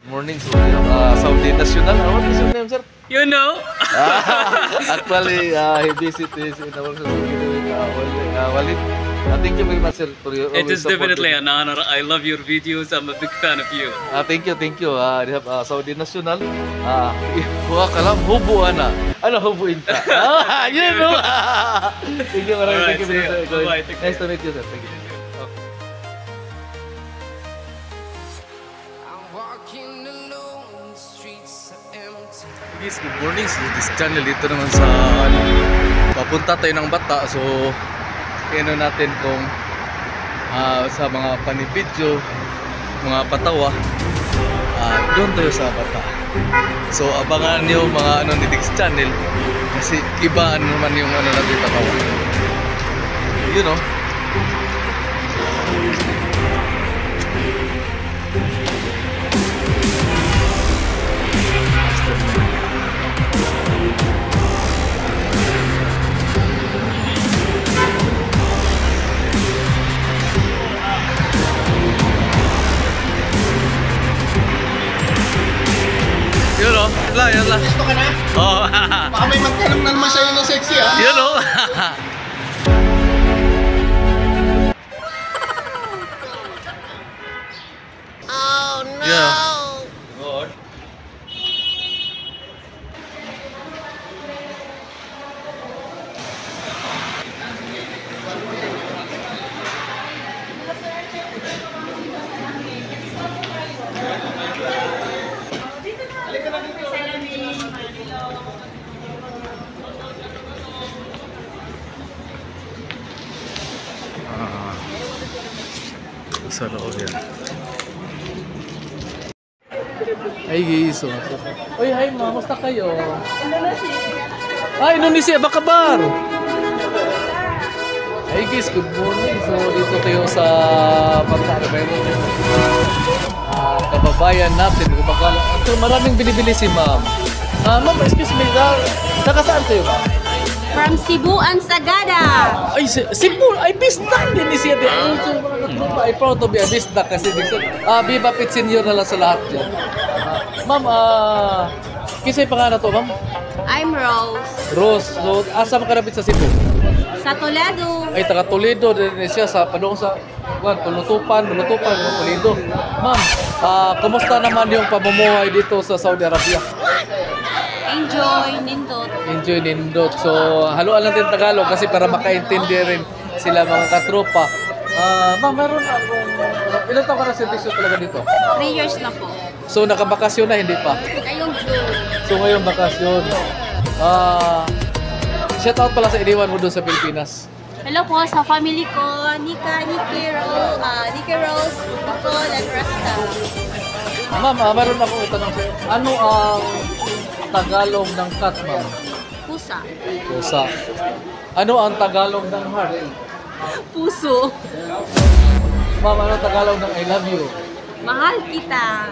Morning, so Saudi National. What is your name, sir? You know? Actually, he visited in our society with Walid. Thank you very much, sir, for your It is always definitely supporting. an honor. I love your videos. I'm a big fan of you. Thank you, thank you. They have Saudi National. Huwag ka lang, hubuan na. Ano hubuin ka? You know. Thank you, maraming Alright, thank you. see Sir. you. Bye-bye. Take Nice to meet you, sir. Thank you. Guys, good morning. So this channel dito naman sa papunta tayo ng Bata. So ano natin kung sa mga panibidyo, mga patawa, doon tayo sa Bata. So abangan niyo mga ano ni Diggs channel kasi iba naman yung ano natin patawa. You know. Yun o, yan lang. Ito ka na? Oo. Baka may magtanong na naman sa'yo ng sexy ah. Yun o. Oh no! Yeah. God. Sa loob yan. Ay guys, so oy, hi ma, musta kayo? Indonesia, baka bar. Hey guys, good morning. So dito tayo sa Bata, kababayan natin. So maraming binibili si ma'am. Ma'am, excuse me, nakasaan kayo ba? From Cebu and Sagada. Ay, Cebu, ay bisdak din ni siya. Ay proud to be a bisdak kasi Viva Pit Senior na lang sa lahat dyan. Ma'am, kisay pangalan to, ma'am? I'm Rose. Rose, so asa makarapit sa Cebu? Sa Toledo. Ay, taga Toledo din siya sa padung sa Tulutupan, Toledo. Ma'am, kumusta naman yung pamumuhay dito sa Saudi Arabia? Enjoy, nindot. Enjoy nindot. So, haluan lang din Tagalog kasi para makaintindi rin sila mga katropa. Ma'am, meron akong... Ilan taon ka na servisyo talaga dito? 3 years na po. So, nakabakasyon na, hindi pa? Ngayong June. So, ngayong bakasyon. Shout out pala sa iniwan mo doon sa Pilipinas. Hello po sa family ko, Nicky Rose, Nicole, and Rasta. Ma'am, meron akong itanong sa'yo. Ano ang Tagalog ng cat, ma'am? Pusa. Pusa. Ano ang Tagalog ng heart? Puso. Ma'am, ano ang Tagalog ng I love you? Mahal kita.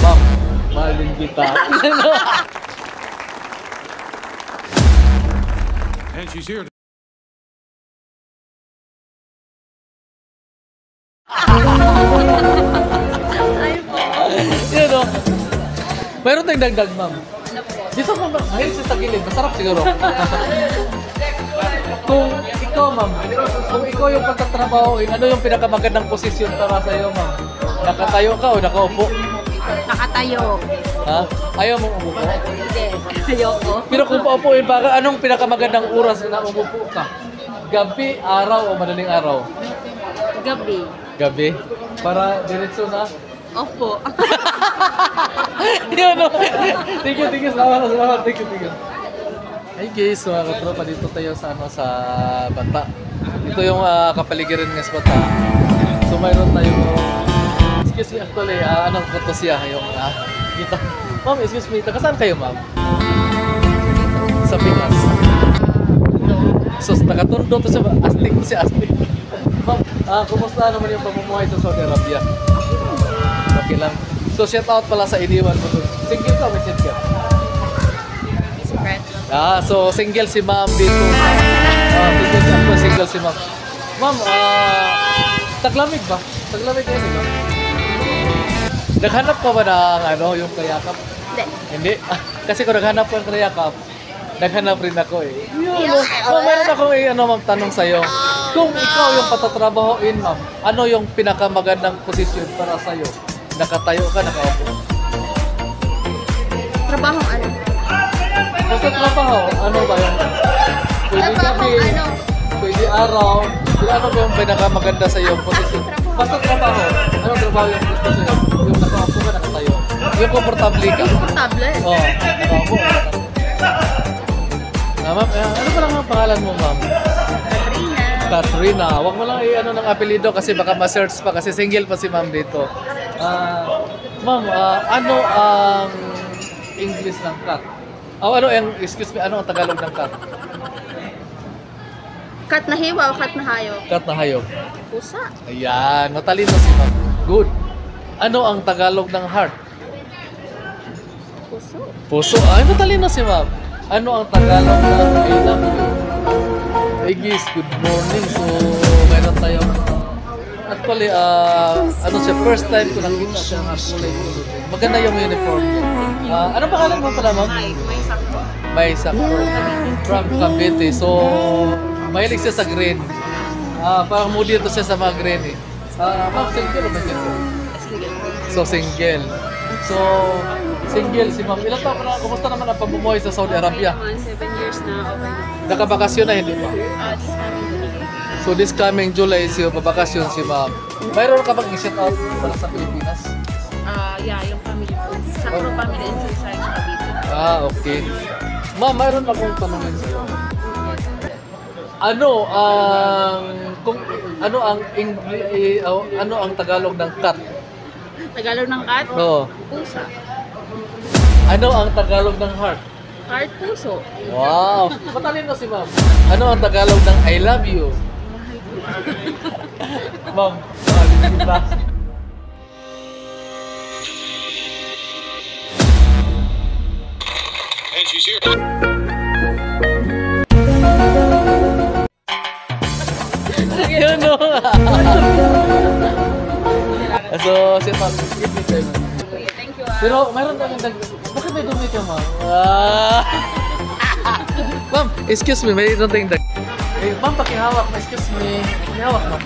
Ma'am, mahal din kita. And she's here. Ayun po. Yun o. Mayroon tayong dagdag, ma'am. Dito ma'am, mahilig siya sa gilid. Masarap siguro. Kung ikaw, ma'am, kung ikaw yung pagtatrabahoin, ano yung pinakamagandang posisyon para sa iyo, ma'am? Nakatayo ka o nakaupo? Nakatayo. Ha? Ayaw mong umupo? Hindi. Ayoko. Pero kung paupuin pa, anong pinakamagandang oras na umupo ka? Gabi, araw o madaling araw? Gabi. Gabi? Para diretso na? Opo. Yun o. Thank you. Salamat. Thank you. Hey guys, mga katropa, dito tayo sa Bata. Ito yung kapaligiran ng Bata. So mayroon tayo, excuse me, actually, anong koto siya yung kita. Ma'am, excuse me, saan kayo, ma'am? Sa Pinas. So nakatundo to sa astig. Ma'am, kumusta naman yung pamumuhay sa Saudi Arabia? Okay lang. So shout out pala sa iniwan mo doon. Single ka o may single? Secret. So single si ma'am dito. Single si ma'am. Ma'am, taglamig ba? Taglamig kayo, di ba? Naghanap ka ba ng ano, yung kayakap? Hindi. Hindi. Kasi kung naghanap ka ng kayakap, naghanap rin ako eh. Ma'am, meron akong ma'am, tanong sa'yo. Kung ikaw yung patatrabahoin, ma'am, ano yung pinakamagandang posisyon para sa'yo? Nakatayo ka, nakaupo? Trabahong ano? Basta trabaho, ano ba yun? Pwede gabi, pwede araw. Ano ba yung pinakamaganda sa iyong posisyon? Basta trabaho. Anong trabaho yung gusto sa'yo? Yung nakaupo ka, nakatayo. Yung komportable ka. Komportable. Oo, nakaupo. Ma'am, ano pa lang ang pangalan mo, ma'am? Katrina. Huwag mo lang i-ano ng apelido kasi baka ma-search pa kasi single pa si ma'am dito. Ma'am, ano ang English ng cat? Excuse me, ano ang Tagalog ng cat? Kat na hiwa o kat na hayop? Cat na hayop. Pusa. Ayan, matalino si ma'am. Good. Ano ang Tagalog ng heart? Puso. Puso. Ay, matalino si ma'am. Ano ang Tagalog ng I love you? Hey guys, good morning. So, meron tayo. Actually, ano siya, first time ko nakita siya ng kulay blue. Maganda yung uniform niya. Ano pangalan mo pala, ma'am? May sakto. May sakto. From Cavite. So, mahilig siya sa green. Parang moody ito siya sa mga green eh. Ma'am, single o ba siya? So, single. So, single si ma'am. Ilan taon na, kumusta naman ang pamumuhay sa Saudi Arabia? 7 years na, okay na. Nakabakasyon na, hindi pa? So, this coming July is yung babakasyon si ma'am. Mayroon ka bang i-shout out para sa Pilipinas? Yeah, yung family ko. Sakto family and suicide Cavite. Okay. Ma'am, mayroon akong tanongin sa'yo. Ano ang Tagalog ng cat? Tagalog ng cat? Oo. Pusa. Ano ang Tagalog ng heart? Heart, puso. Wow! Matalino si ma'am. Ano ang Tagalog ng I love you? Ma'am, mahalin kita. And she's here. Yun o. So, si ma'am, give me time. Thank you. Pero mayroon kami bakit may dumi ka, ma'am? Ma'am, excuse me, mayroon tayong ma'am, pakihawak. Excuse me. Pakihawak, ma'am.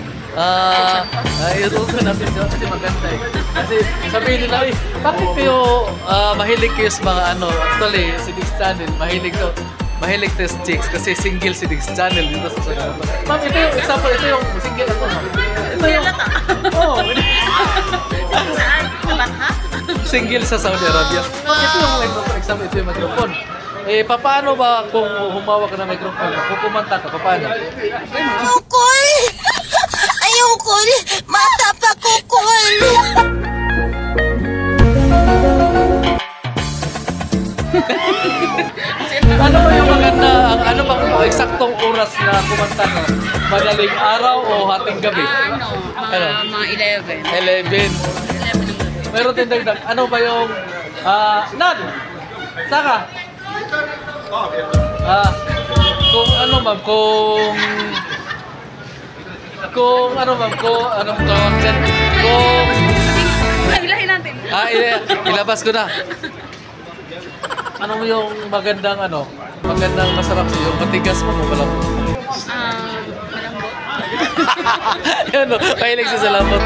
Ito natin siya kasi maganda eh. Kasi sabihin nila, bakit kayo mahilig kayo sa mga ano, actually, si Diggs Channel, mahilig test chicks kasi single si Diggs Channel dito sa Saudi Arabia. Ma'am, ito yung example, ito yung single ako, ma'am. Ito yung... Oo. Single sa Saudi Arabia. Ito yung microphone, example, ito yung microphone. Paano ba kung humawak ka ng microphone, kung kumanta ka, paano? Kukul! Ayokul! Mata pa kukul! Ano ba yung maganda, ano bang mga eksaktong oras na kumanta ka? Madaling araw o hating gabi? Mga 11. 11. Meron din dagdag. Ano ba yung... Nad! Saka? Kung ano ma'am, kung anong tawag dyan? Ilahin natin. Ilabas ko na. Ano yung magandang masarap sa'yo? Matigas mo malambot? Malambot. Yan o, mahilig siya sa lambot.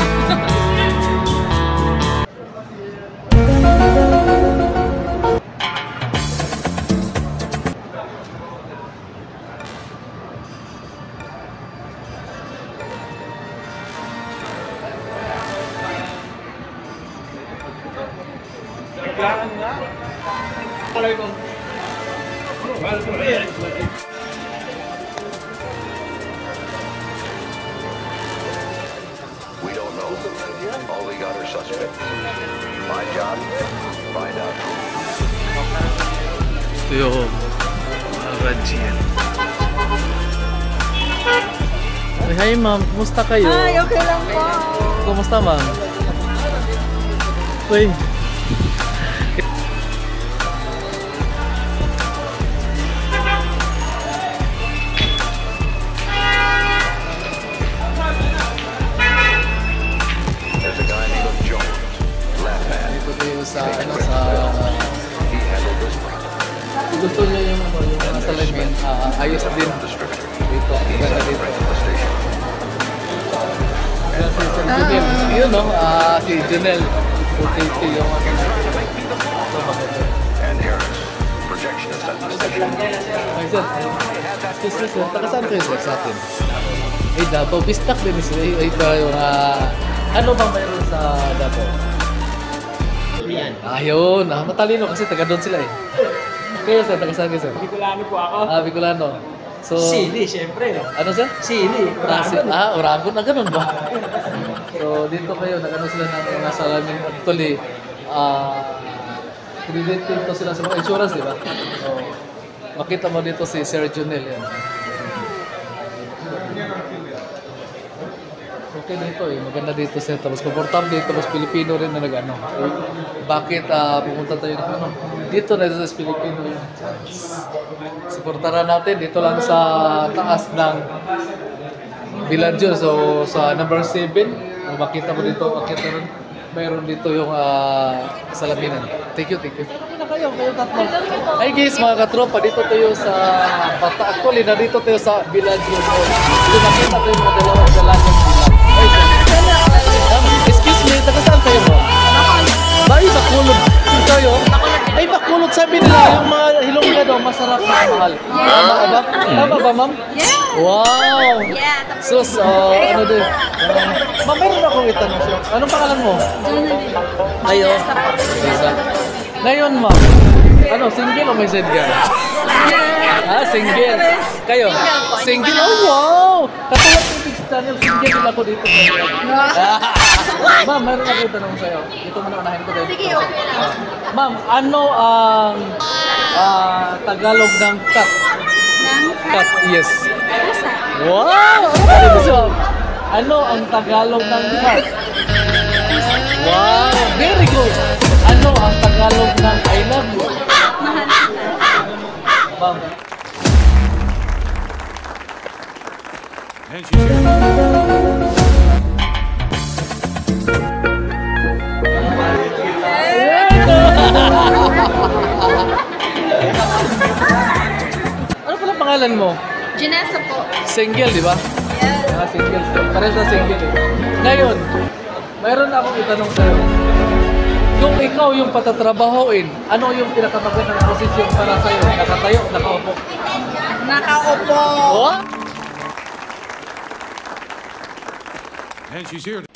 We don't know. All we got are suspects. My job, find out who. Ito yung Rajian. Hi ma'am, kumusta kayo? Ay, okay lang po. Kumusta ma'am? Uy. There's a guy named Jones, left hand. sa ano sa gusto niya yung ano yung mga salamin ayos din dito ganda dito. Yan si Sir Junel. Yun no, si Junel. Puti yung ano. So maganda. And Harris. Projection is set to station. Ay sir, excuse me sir, taga saan kayo sir sa atin? Ay Davao, bistak din sila. Ito yung ano bang mayroon sa Davao? Ayun, matalino kasi taga doon sila eh. Kayo sir, taga saan kayo sir? Bicolano po ako. Bicolano. So, Sili, syempre. No? ano sir? Sili. Uragon na ganun ba? So, dito kayo, nag-ano sila ng mga salamin. Actually, credited to sila sa mga insurance, di ba? So, makita mo dito si Sir Junel yan. Okay dito eh, maganda dito sir. Tapos komportable dito, tapos Pilipino rin na nag-ano. Bakit pumunta tayo ng ano? Dito na sa Pilipino yun. Suportaran natin dito lang sa taas ng Villaggio. So sa number 7, makita mo dito, makita rin. Mayroon dito yung salaminan. Thank you, thank you. Na kayo tatlo. Hi guys, mga katropa, dito tayo sa Bata. Actually, na dito tayo sa Villaggio. Dito nakita tayo mga dalawang dalagang bilang. Excuse me, taga saan kayo mo? Ay, Bacolod. Kayo? Ay, Bacolod. Sabi nila, yung mga hilongga daw, masarap na mahal. Tama ba? Tama ba, ma'am? Wow! Sus, ano din? Ma'am, meron akong itanong siya. Anong pangalan mo? Ayo. Ngayon, ma'am. Ano, single o may side girl? Single. Kayo? Single? Oh, wow! Katulad ng Big Channel, single din ako dito. Ma'am, meron ako itanong sa'yo. Dito muna unahin ko. Sige, okay lang. Ma'am, ano ang Tagalog ng cat? Cat, yes. Wow! Ano ang Tagalog ng cat? Wow! Very good! Ano ang Tagalog ng I love you? Ma'am. Ano pala pangalan mo? Janessa po. Single, di ba? Yes. Single. Pares na single eh. Ngayon, mayroon akong itanong sa'yo. Kung ikaw yung patatrabahoin, ano yung pinakamagandang posisyon para sa'yo? Nakatayo, nakaupo? Nakaupo. Oh? And she's here.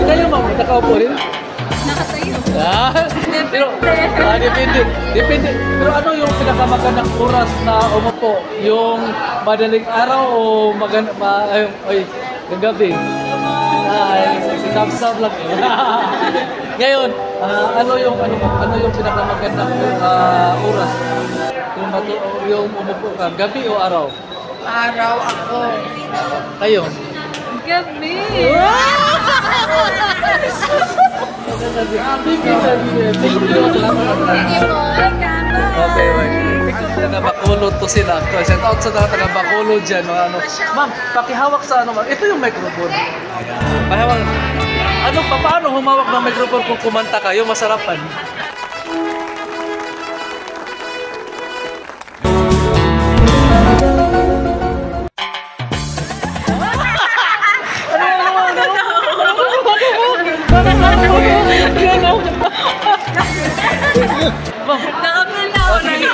Kayo ma'am, nakaupo rin? Nakatayo. Depende. Depende. Pero ano yung pinakamagandang oras na umupo? Yung madaling araw o yung gabi? Sinabsab lang. Ngayon, ano yung pinakamagandang oras? Yung umupo ka, gabi o araw? Araw ako. Kayo? Gabi. Okay, taga Bacolod to sila. Shout out sa taga Bacolod dyan. Ano. Ma'am, pakihawak sa ano. Ito yung microphone. Pakihawak. Ano, paano humawak ng microphone kung kumanta kayo? Masarapan. Nakapil na ako na iya.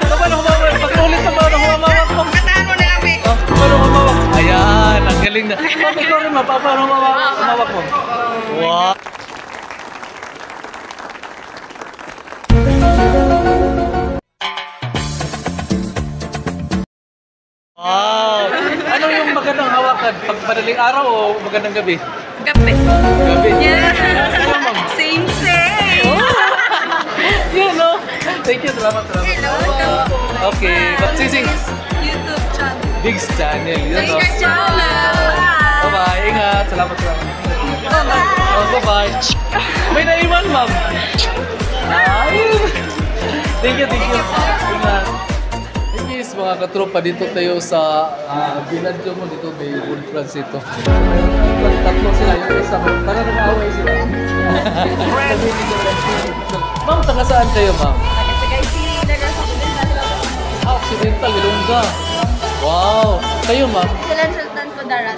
Paano humawak? Pag-ulit na paano humawak mo? Katano na kami. Paano humawak? Ayan, ang galing na. Ma'am, ikaw rin ma, paano humawak mo? Wow! Wow! Ano yung magandang hawakan? Pag madaling araw o magandang gabi? Gabi. Gabi? Yes. Ano, ma'am? Same, same. Yun, no? Thank you, salamat. Okay, magsising. YouTube channel. Big's Channel. Yun, no? Big's Channel. Bye-bye. Ingat. Salamat. Bye-bye. May naiwan, ma'am. Ay. Thank you. Ingat. Hey guys, mga katropa, dito tayo sa Binadyo mo dito, may Wood France ito. Tatlo sila, yung isa, parang nag-aaway sila. Ma'am, taga saan kayo, ma'am? Occidental, Ilongga. Wow! Kayo, ma'am? Sila Sultan ko darat.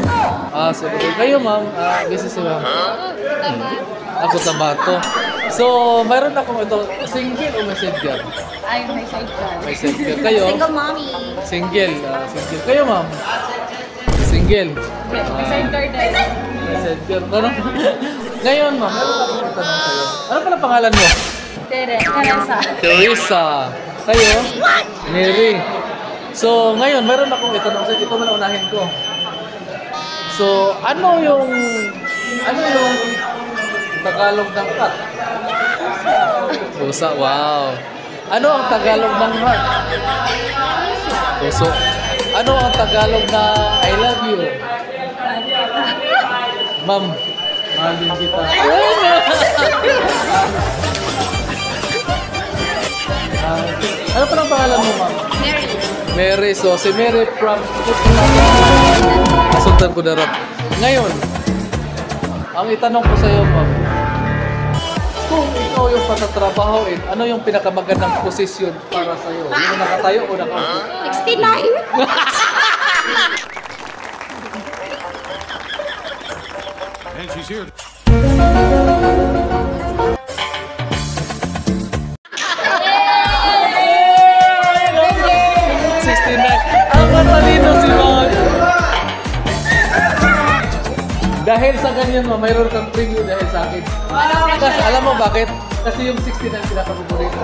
So, kayo, ma'am, busy sila. Ako Tabato. So, mayroon akong ito, single o messenger? Ay, may side ka. May single. Kayo? Single mommy. Single. Single. Kayo, ma'am? Single. May side card din. Messenger. Ngayon, ma'am, meron akong tanong sa'yo. Ano pala pangalan mo? Teresa. Teresa. Kayo? Mary. So, ngayon, meron akong itanong sa'yo. Ito man unahin ko. So, ano yung Tagalog ng cat? Pusa. Wow. Ano ang Tagalog ng heart? Puso. Ano ang Tagalog na I love you? Ma'am, mahalin kita. Ano pa ang pangalan mo, ma'am? Mary. Mary. So, si Mary from Sultan Kudarat. Ngayon, ang itanong ko sa iyo, ma'am, kung ikaw yung patatrabahoin, ano yung pinakamagandang posisyon para sa iyo? Yung nakatayo o nakaupo? 69. And she's here. Ang matalino si Ma'am. Dahil sa ganyan, ma'am, mayroon kang preview dahil sa akin. Kasi alam mo bakit? Kasi yung 69 pinakapaborito.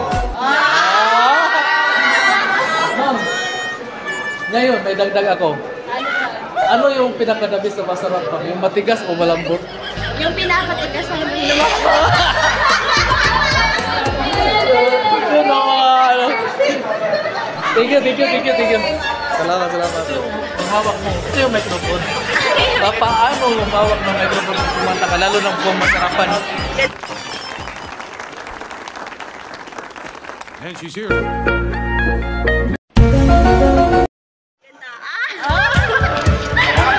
Ma'am, ngayon may dagdag ako. Ano yung pinakadabis na masarap, ma'am? Yung matigas o malambot? Yung pinakatigas na lumak. Yun ang mga ano. Thank you. Salamat. Ang hawak mo, ito yung microphone. Paano yung hawak ng microphone kung kumanta ka, lalo ng kung masarapan? And she's here.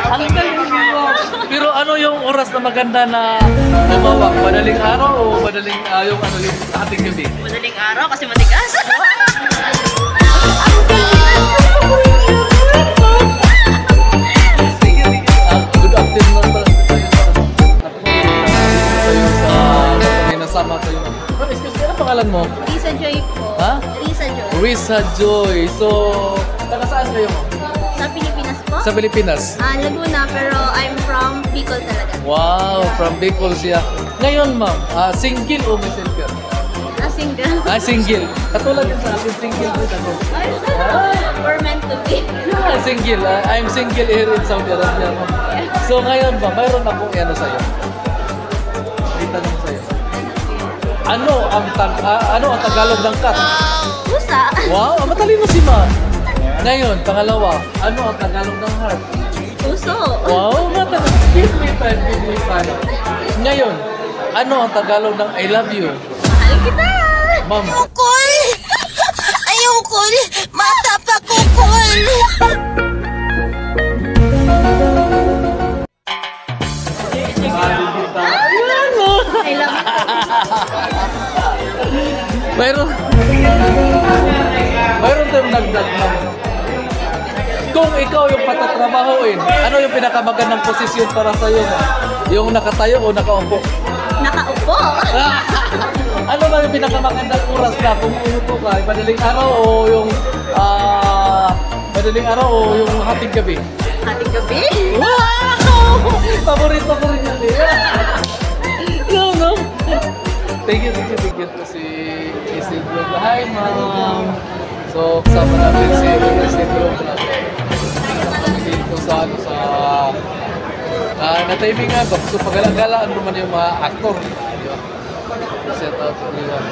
Ang galing mo! Pero ano yung oras na maganda na lumawak? Madaling araw o madaling yung ano yung ating gabi? Madaling araw kasi matigas. Good afternoon pala sa minasama tayo. Ma'am, excuse me, ano pangalan mo? Risa Joy po. Ha? Risa Joy. Risa Joy. So, taga saan kayo? Sa Pilipinas po? Sa Pilipinas. Laguna, pero I'm from Bicol talaga. Wow, from Bicol siya. Ngayon, ma'am, single o messenger? Single. Single. Katulad din sa akin, single din ako. We're meant to be. Single. I'm single here in Saudi Arabia. Ma'am. So ngayon ba, mayroon akong ano sa'yo. May tanong sa'yo. Ano ang Tagalog ng cat? Pusa. Wow, matalino si ma'am. Ngayon, pangalawa, ano ang Tagalog ng heart? Puso. Wow, matalino. Give me time. Ngayon, ano ang Tagalog ng I love you? Mahal kita. Ma'am, Kukul! Ayokul! Mata pa kukul! I love mayroon tayong nagdag, ma'am. Kung ikaw yung patatrabahoin, ano yung pinakamagandang posisyon para sa iyo, ma'am? Yung nakatayo o nakaupo? Nakaupo. Ano ba yung pinakamagandang oras na kung umupo ka? Madaling araw o yung hating gabi? Hating gabi. Wow! Paborito ko rin yan eh. No. Thank you si Isidro. Hi, ma'am. So, kasama natin si Isidro. Dito sa na-timing nga ba? So, pagala-galaan naman yung mga aktor. Set out everyone.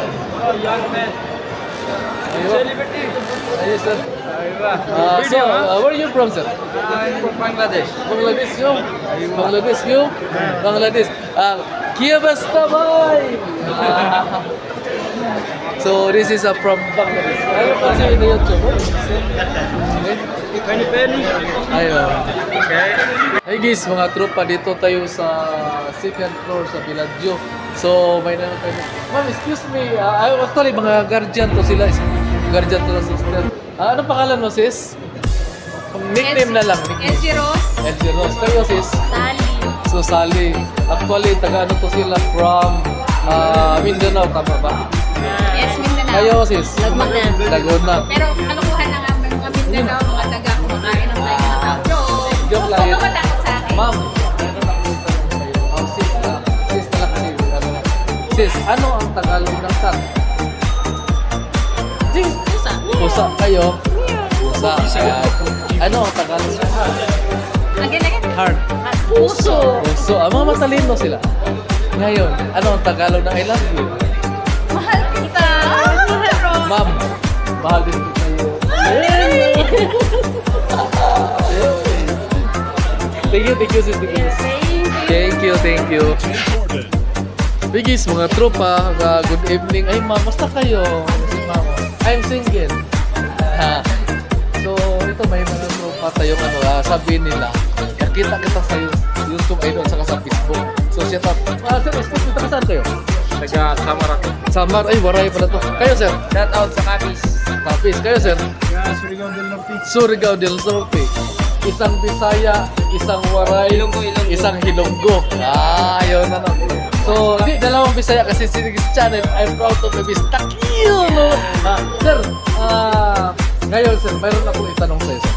Ayun, sir. Where are you from, sir? I'm from Bangladesh. Bangladesh. Kia basta, bye! So this is from Bangladesh. Ayaw kasi in the YouTube. Okay? Ayaw. Hey guys, mga tropa, dito tayo sa second floor sa Villaggio. So may naman tayo. Ma'am, excuse me. Actually, mga guardian to sila. Guardian to na sister. Ano pangalan mo, sis? Nickname na lang. LG Rose, LG Rose. Kayo, sis? Sally. So, Sally. Actually, taga ano to sila from Mindanao, tama ba? Yes, Mindanao. Kayo, sis? Laguna. Laguna. Pero kalukuhan na nga mga Mindanao, mga taga kumakain ng tayo ng tao. Joke lang Huwag yun. ka matakot sa akin. Ma'am, meron akong tanong kayo. Sis na lang kasi. Sis, ano ang Tagalog ng cat? Pusa. Pusa kayo. Pusa. Ayan. Ano ang Tagalog ng heart? Again. Heart. Puso. Puso. Mga matalino sila. Ngayon, ano ang Tagalog ng I love you? Mahal kita. Ma'am, mahal din ko kayo. Thank you, sis. Thank you. Bigis, mga tropa, good evening. Ay, ma'am, basta kayo? Si ma'am. I'm single. So, ito may mga tropa tayong sabi nila. Nakita kita sa YouTube idol saka sa Facebook. So, shout out. Sir, excuse me, taga saan kayo? Taga Samar ako. Samar, ay, waray pala to. Kayo, sir? Shout out sa Kapis. Tapis. Kayo, sir? Surigao del Norte. Surigao del Norte. Isang Bisaya, isang Waray, Ilonggo. isang Hilonggo. Ayun na. So, hindi dalawang Bisaya kasi si channel, I'm proud to be Bistakyo, no? Sir, ngayon, sir, mayroon akong itanong sa'yo, sir.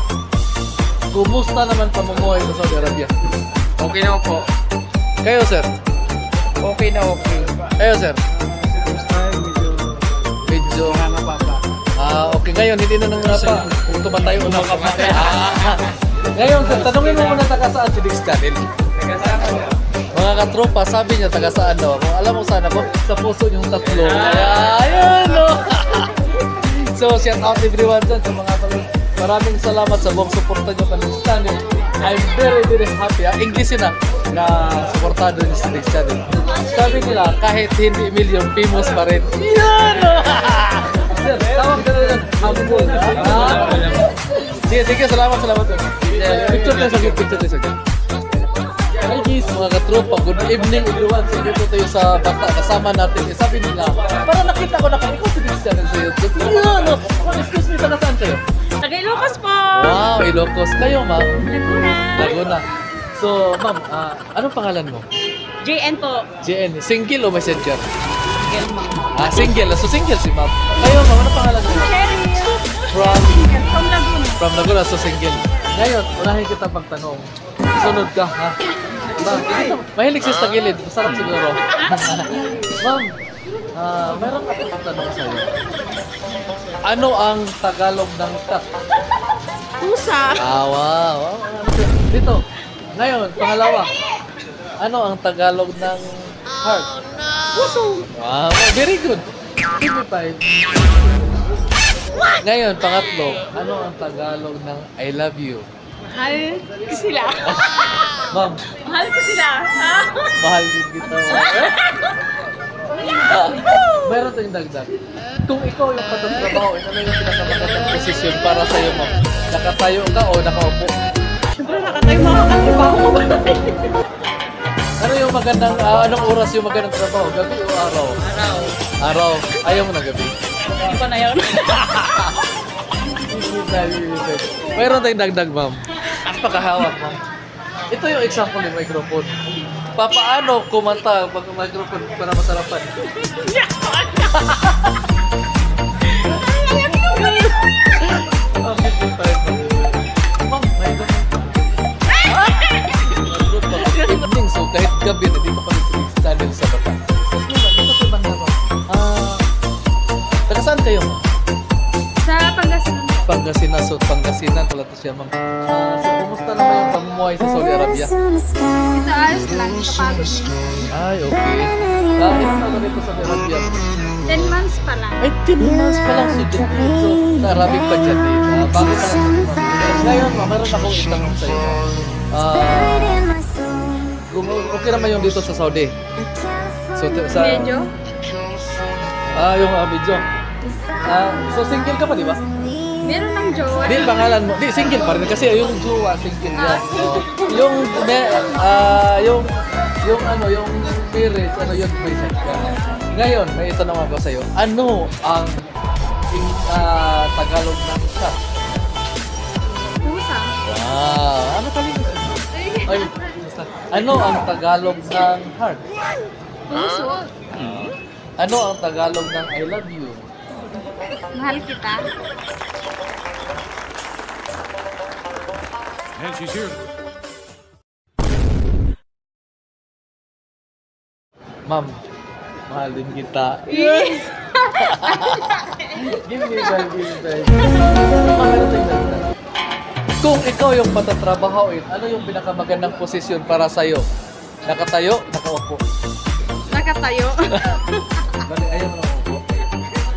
Kumusta naman pamumuhay sa Saudi Arabia? Okay na po. Kayo, sir? Okay na okay. Kayo, sir? Medyo okay, ngayon, hindi na nangapa. Kung tumatay o nakapatay. Ngayon, sir, tanongin mo muna taga saan si Dix Channel. Mga katropa, sabi niya taga saan daw ako. Alam mo saan ako? Sa puso niyong tatlo. Ayun, no? So, shout out everyone dyan sa mga maraming salamat sa buong suporta niyo kanyang channel. I'm very happy. English na suportado niyo sa Dix Channel. Sabi nila, kahit hindi million, famous pa rin. Yan, no? Sir, tawag ka na lang. Humble. Sige, salamat. Picture tayo sa gym. Hi guys, mga katropa, good evening everyone. So dito tayo sa bata, kasama natin. Sabi nila, parang nakita ko na kung ikaw si Dix Channel sa YouTube. Yan, no? Excuse me, taga saan kayo? Taga Ilocos po. Wow, Ilocos. Kayo, ma'am? Laguna. So, ma'am, anong pangalan mo? JN po. JN, single o messenger? Again, ma'am. Single. So, single si ma'am. Kayo, ma'am, anong pangalan mo? Cherry. From Laguna. Laguna, so single. Ngayon, unahin kita pagtanong. Sunod ka, ha? Mahilig siya sa gilid. Masarap siguro. Ma'am, mayroon akong tanong sa'yo. Ano ang Tagalog ng cat? Pusa. Wow. Dito. Ngayon, pangalawa. Ano ang Tagalog ng heart? Puso. Wow, very good. Give me five. Ngayon, pangatlo. Ano ang Tagalog ng I love you? Mahal ko sila. Ma'am, Mahal ko sila. mahal din kita. Meron tayong dagdag. Kung ikaw yung patatrabaho, ano yung pinakamagandang posisyon para sa'yo, ma'am? Nakatayo ka o nakaupo? Siyempre nakatayo makakatrabaho ko ba? Ano yung magandang, anong oras yung magandang trabaho? Gabi o araw? Araw. Ayaw mo na gabi? Hindi ko na yun. Mayroon tayong dagdag, ma'am. Pagkahawak, ma'am. Ito yung example ng microphone. Papaano kumanta pag microphone para masarapan? Ma'am, may evening, so kahit gabi, hindi pa kami channel sa bata. Dito ba naman? Taga saan kayo, ma'am? Sa Pangasinan. Pangasinan, so Pangasinan pala to siya, ma'am. So, kumusta naman yung pamumuhay sa Saudi Arabia? Ito ayos lang. Kapagod. Ay, okay. Ilan na dito sa Saudi Arabia? 10 months pa lang. Ay, 10 months pa lang so dyan. So, sa Arabic pa dyan eh. Bakit na lang? Ngayon, ma'am, meron akong itanong sa'yo. Okay naman yung dito sa Saudi. So, sa... Medyo? Yung video. So single ka pa, di ba? Meron ng jowa. Di, pangalan mo. Di, single pa rin. Kasi yung jowa, single yan. So, yung marriage, yung may sex ka. Ngayon, may itanong ako sa'yo. Ano ang Tagalog ng chat? Pusa. Wow! Ano talaga? Ay, basta. Ano ang Tagalog ng heart? Puso. Ano ang Tagalog ng I love you? Mahal kita. And she's here. Ma'am, mahal din kita. Yes! Give me that, give me that. Meron tayong dagdag. Kung ikaw yung patatrabahoin, ano yung pinakamagandang posisyon para sa'yo? Nakatayo, nakaupo. Nakatayo. Bali, ayaw mo nakaupo.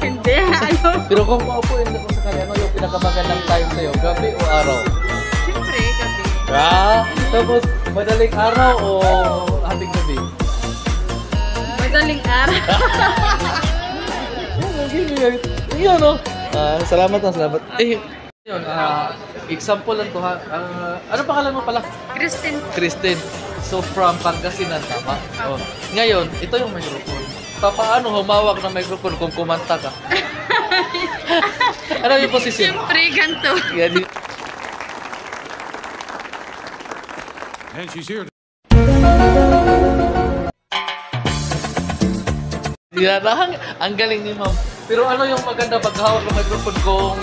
Hindi. Ano? Pero kung paupuin ako sakali, ano yung pinakamagandang time sa'yo? Gabi o araw? Siyempre, gabi. Tapos, madaling araw o hating gabi? Madaling araw. Yun, no? Salamat na, salamat. Yun, example lang to ha. Ano pangalan mo pala? Kristen. Kristen. So, from Pangasinan, tama? Oh. Ngayon, ito yung microphone. Paano humawak ng microphone kung kumanta ka? Ano yung posisyon? Siyempre, ganito. Yan, And she's here. yan, ang galing ni ma'am. Pero ano yung maganda paghawak ng microphone kung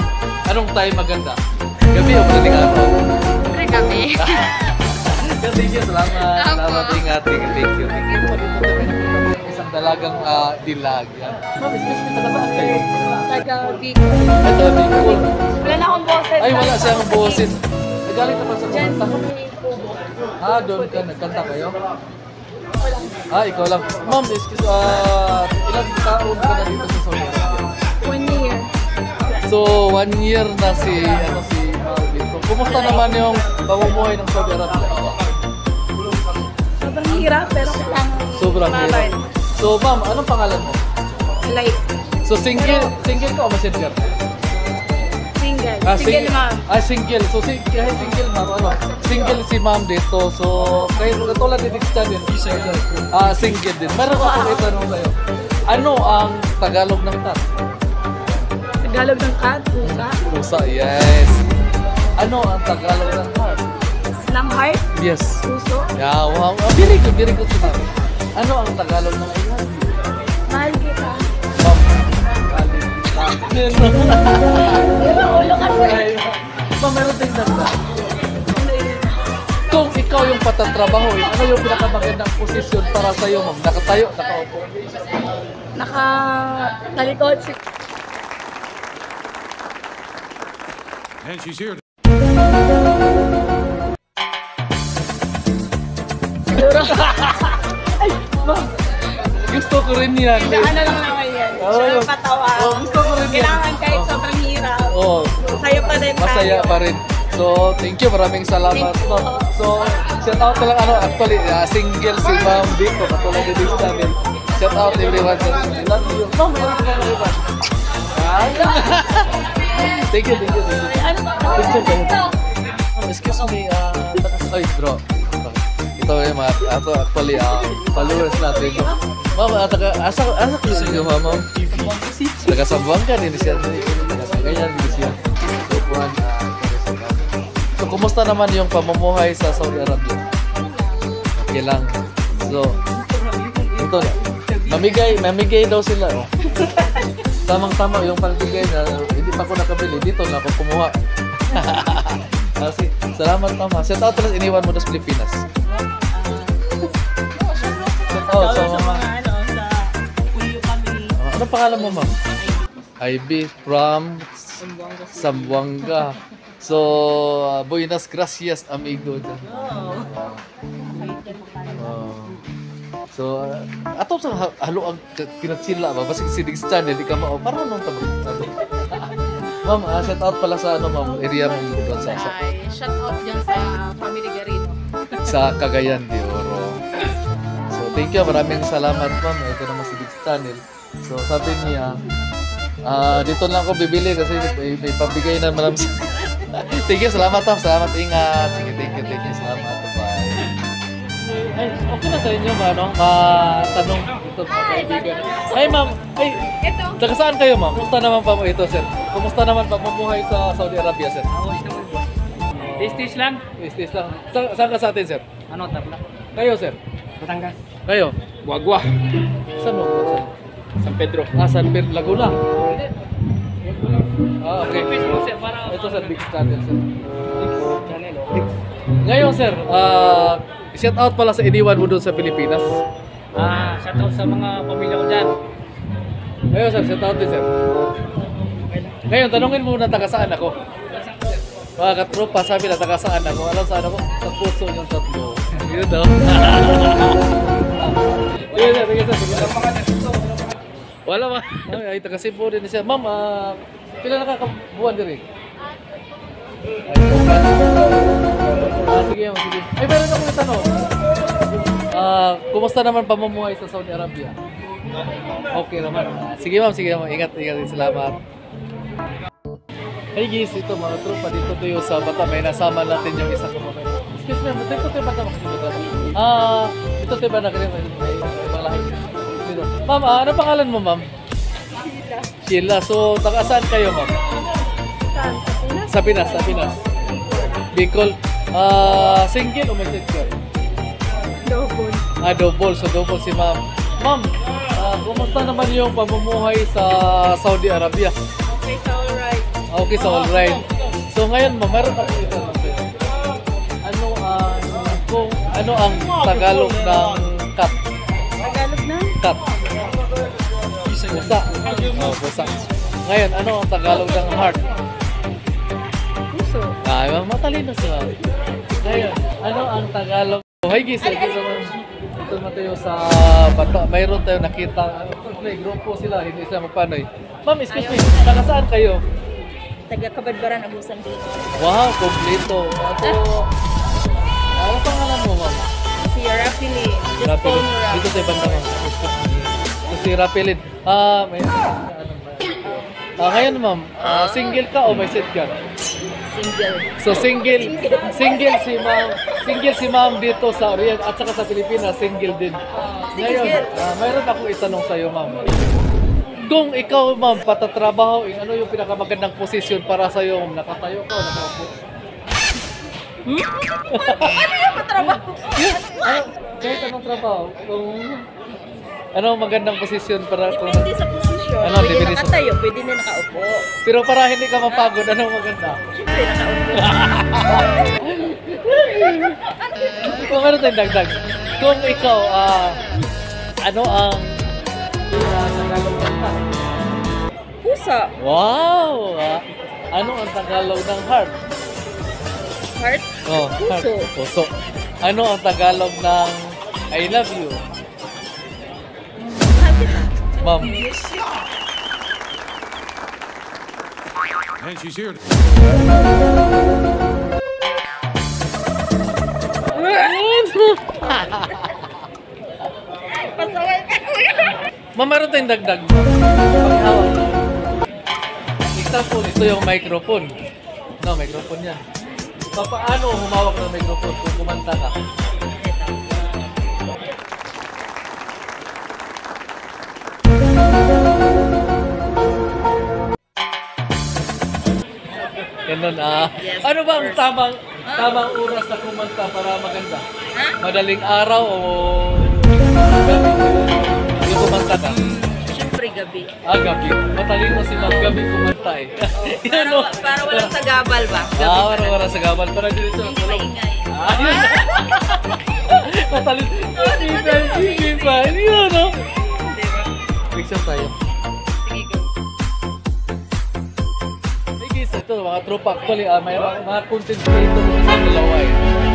anong time maganda? Gabi o madaling araw? Siyempre, gabi. Thank you, salamat. Apo. Salamat, ingat. Thank you. Thank you. Isang dalagang dilag. Yan. Ma'am, excuse me, taga-saan kayo? Taga-Bicol. Ito, Bicol. Wala na akong boses. Ay, wala siyang boses. Ay, galing ka pa sa Diyan kumanta. sa Kubo. Doon ka. Nagkanta kayo? Ikaw lang. Ma'am, excuse, ilang taon ka na dito sa Saudi Arabia? 1 year. So, 1 year na si Ma'am dito. Kumusta naman yung pamumuhay ng Saudi Arabia? Sobrang hirap, pero kailangan Sobrang hirap. So, ma'am, anong pangalan mo? Like, So, single ka o messenger? single. Single, ma'am. Single. So, kahit single, ma'am, single si ma'am dito. So, kahit katulad ni Dick Stan din, single din. Meron ako itanong sa'yo. Ano ang Tagalog ng tat? Tagalog ng cat, pusa. Pusa, yes. Ano ang Tagalog ng heart? Ng heart, Yes. puso. Yeah, wow. Very good si ma'am. Ano ang Tagalog ng I love you? Mahal kita. Ma'am, galing kita. Ulo kasi. Ay, ma'am, meron tayong dagdag. Kung ikaw yung patatrabahoin, ano yung pinakamagandang posisyon para sa'yo, ma'am? Nakatayo, nakaupo. Naka-talikod si... And she's here. Siguro. Ay, ma'am, gusto ko rin yan. Ano lang naman yan. Siya patawa. Gusto ko rin yan. Kailangan kahit sobrang hirap. Oh, Masaya pa rin tayo. masaya pa rin. So, thank you. Maraming salamat, Thank you. ma'am. So, shout out na lang, actually, single si ma'am dito. Katulad ni Dick namin. Shout out everyone. I love you. Ma'am, meron ka na iba. Thank you. Ano ba? Picture kayo. Excuse me, ay, bro. Ito yung mga, actually, followers natin. Ma'am, asa kasi niyo, ma'am? Taga-Sambuanga din siya. Ganyan din siya. So, kumusta naman yung pamumuhay sa Saudi Arabia? Okay lang. So, ito na. Mamigay daw sila. Oh. Tamang-tama yung pagbigay na hindi pa ako nakabili. Dito na ako kumuha. Kasi, salamat mama. Shout out talaga iniwan mo sa Pilipinas. Shout out sa mga ano pangalan mo, ma'am? IB from Zamboanga. So, buenas gracias, amigo. So, ato sa halo ang kinatsila ba? Basig si Diggs channel, di ka mao. Para nung tabo. Ma'am, shout out pala sa ano, ma'am, area mo doon sa Ay, shout out dyan sa family Garino. sa Cagayan de Oro. So, thank you. Maraming salamat, ma'am. Ito naman si Diggs channel. So sabi niya, dito lang ako bibili kasi may pabigay na malam. Thank you, salamat ma'am. Salamat, ingat. Sige, thank you, salamat. Bye. Ay, okay na sa inyo ba, no? Tanong ito sa kaibigan. Ay, ma'am. Ay, Ito. taga saan kayo, ma'am? Kumusta naman pa mo ito, sir? Kumusta naman pa mabuhay sa Saudi Arabia, sir? Taste lang. Taste lang. Saan ka sa atin, sir? Ano, tabla? Kayo, sir? Batangas. Kayo? Guagua. Saan mo? San Pedro. San Pedro, Laguna. Okay. Ito, sir, Big Channel, sir. Ngayon, sir, shout out pala sa iniwan mo doon sa Pilipinas. Shout out sa mga pamilya ko dyan. Ngayon, sir, shout out din, sir. Ngayon, tanungin mo na taga saan ako. Mga katropa, sabi na taga saan ako. Alam saan ako? Sa puso yung tatlo. Yun daw. Sige, sir, sige, sir. Wala ma. Ay, taga Cebu din siya. Ma'am, pila nakakabuhan din rin? Sige, ma'am, sige. Ay, meron akong tanong. Kumusta naman pamumuhay sa Saudi Arabia? Okay naman. Sige, ma'am, sige, ma'am. Ingat, salamat. Hey guys, ito mga tropa, dito tayo sa Bata. May nasama natin yung isang kumakain. Excuse me, dito tayo Bata makikita. Ito tayo ba nakirin? May ibang lahi. Ma'am, ano pangalan mo, ma'am? Sheila. So, taga saan kayo, ma'am? Sa Pinas. Sa Pinas. Bicol. Single o may single? Double. Double. So, double si ma'am. Ma'am, kumusta naman yung pamumuhay sa Saudi Arabia? Okay, so alright. Okay, so alright. So, ngayon, ma'am, meron ako ito. Ano ang Tagalog ng cut? Tagalog na? Cut. Pusa. Oh, pusa. Ngayon, ano ang Tagalog ng heart? Puso. Matalino siya. Ngayon, ano ang Tagalog? Hi guys, ito naman tayo sa Bata. Mayroon tayo nakita. May grupo sila, hindi sila magpanoy. Ma'am, excuse me, taga saan kayo? Taga Kabadbaran, Abusan din. Wow, kompleto. Ano pangalan mo, ma'am? Si Rapili. Just call me Rap. Dito tayo banda, ma'am. Si Rapilid. Ngayon, ma'am, single ka o may set ka? Single. So single si ma'am dito sa Orient at saka sa Pilipinas, single din. Ngayon, mayroon akong itanong sa iyo, ma'am. Kung ikaw, ma'am, patatrabaho, ano yung pinakamagandang posisyon para sa iyo? Nakatayo ka o nakaupo? Ano yung matrabaho? Kahit anong trabaho, ano ang magandang posisyon para kung Depende sa posisyon. Ano, Pwede depende sa- nakatayo, pwede na nakaupo. pero para hindi ka mapagod, ano ang maganda? Siyempre nakaupo. Kung meron tayong dagdag. Kung ikaw, ano ang Tagalog ng heart? Pusa. Wow! Ano ang Tagalog ng heart? Heart. Oh, heart. Puso. Puso. Ano ang Tagalog ng I love you? Mahal kita. Ma'am. And she's here. Ma'am, meron tayong dagdag. Paghawak. Example, ito yung microphone. No, microphone yan. Paano humawak ng microphone kung kumanta ka? Ganun, ano ba ang tamang oras na kumanta para maganda? Madaling araw o gabi? Yung kumanta ka? Siyempre gabi. Gabi. Matalino si Ma'am gabi kumanta eh. Para walang sagabal ba? Wala sa gabal. Para dito sa tulog. Maingay. Ayun. Matalino. Hindi pa. Yun, no? Picture tayo. Sige, go. Hey guys, ito mga tropa. Actually, may mga content creator sa dalawa eh.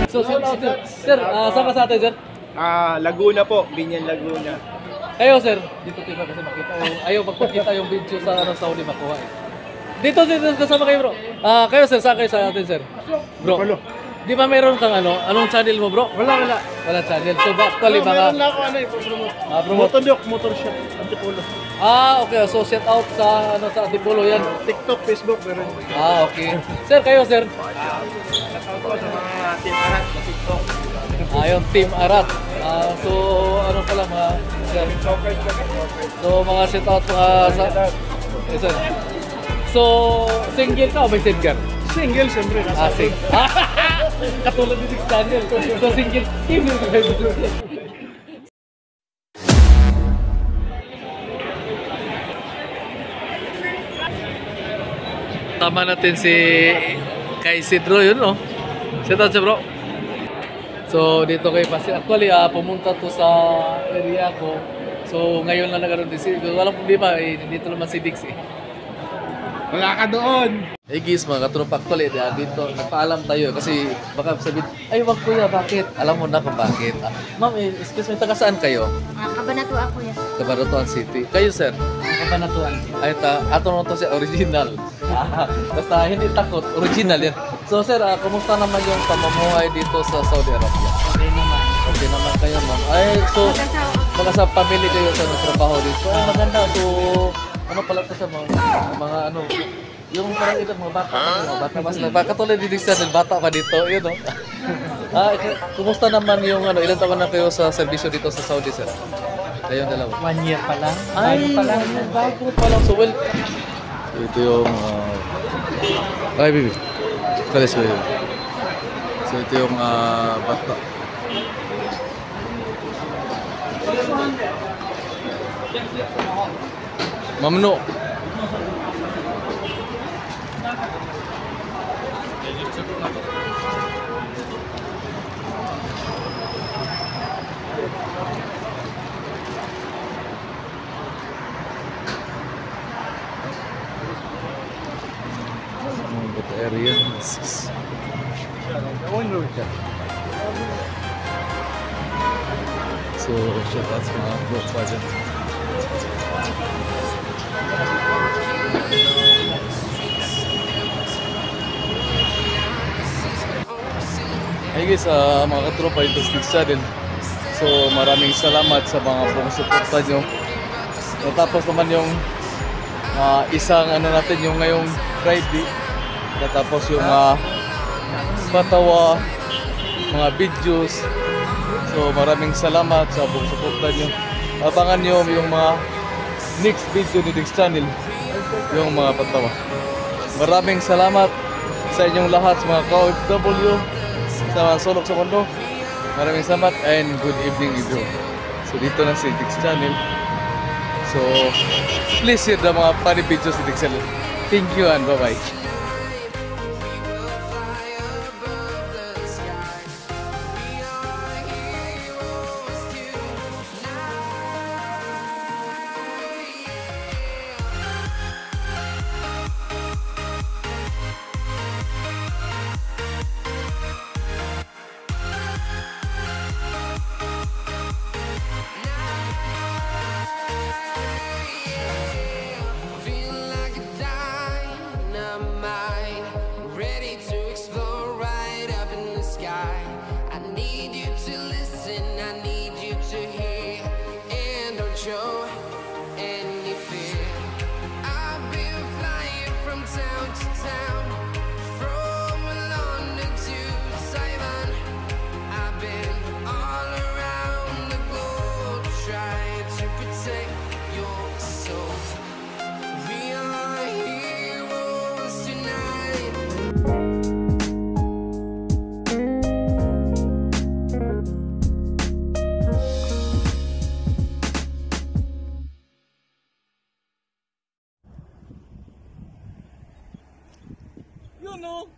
So, shout out sir. Sir, saan ka sa atin, sir? Laguna po, Binyan Laguna. Kayo, sir. Dito tayo kasi makita. Ayaw magpakita yung video sa Saudi makuha eh. Dito, kasama kayo, bro. Kayo, sir. Saan kayo sa atin, sir? Bro. Di ba meron kang anong channel mo, bro? Wala channel. So, actually, mga... Meron lang ako promote. promote. Motodok, motor shop, Antipolo. Okay. So, shout out sa, ano, sa Antipolo yan. TikTok, Facebook, meron. Okay. Sir, kayo, sir. Shoutout po sa mga team Arat sa TikTok. Yung Team Arat. So, ano pala mga, sir. So, mga shout out mga sa... Yes, sir. So, single ka o may singer? Single, siyempre. Sing. Katulad ni Dick Daniel. So, single. Team yung tama natin si kay Sidro yun, no? Shout out siya, bro. So, dito kay Pasir. Actually, pumunta to sa area ko. So, ngayon lang nagkaroon din si... Walang problema, dito naman si Dix, eh. Wala ka doon. Hey guys, mga katropa, actually, dito, nagpaalam tayo kasi baka sabihin, ay wag kuya, bakit? Alam mo na kung bakit. Ma'am, excuse me, taga saan kayo? Kabanatuan ko yan. Cabanatuan City. Kayo, sir? Kabanatuan. Ay, ato na to siya, original. Basta hindi takot, original yan. So, sir, kumusta naman yung pamumuhay dito sa Saudi Arabia? Okay naman. Okay naman kayo, ma'am. Ay, so, baka sa family kayo sa nagtrabaho dito. Ay, maganda. So, ano pala ito sa mga ano, yung parang ito, mga bata mas katulad din sa bata pa dito, yun, no? Kumusta naman yung ano, ilan taon na kayo sa serbisyo dito sa Saudi, sir? Kayong dalawa. 1 year pa lang. Ay, Bago pa lang. bago pa lang. So, well, ito yung, ay, baby. Kalis, baby. So, ito yung bata. Mamnu. Good area. So, shout out sa mga bro pa dyan. Hey guys, mga katropa, ito Stick Channel. So, maraming salamat sa mga pumusuporta nyo. Natapos naman yung isang ano natin, yung ngayong Friday. Natapos yung patawa, mga videos. So, maraming salamat sa pumusuporta nyo. Abangan nyo yung mga next video ni Dick's Channel, yung mga patawa. Maraming salamat sa inyong lahat, sa mga ka-OFW, sa mga sulok sa mundo. Maraming salamat and good evening everyone. So dito na si Dick's Channel. So please share the mga funny videos ni Dick's Channel. Thank you and bye-bye. No.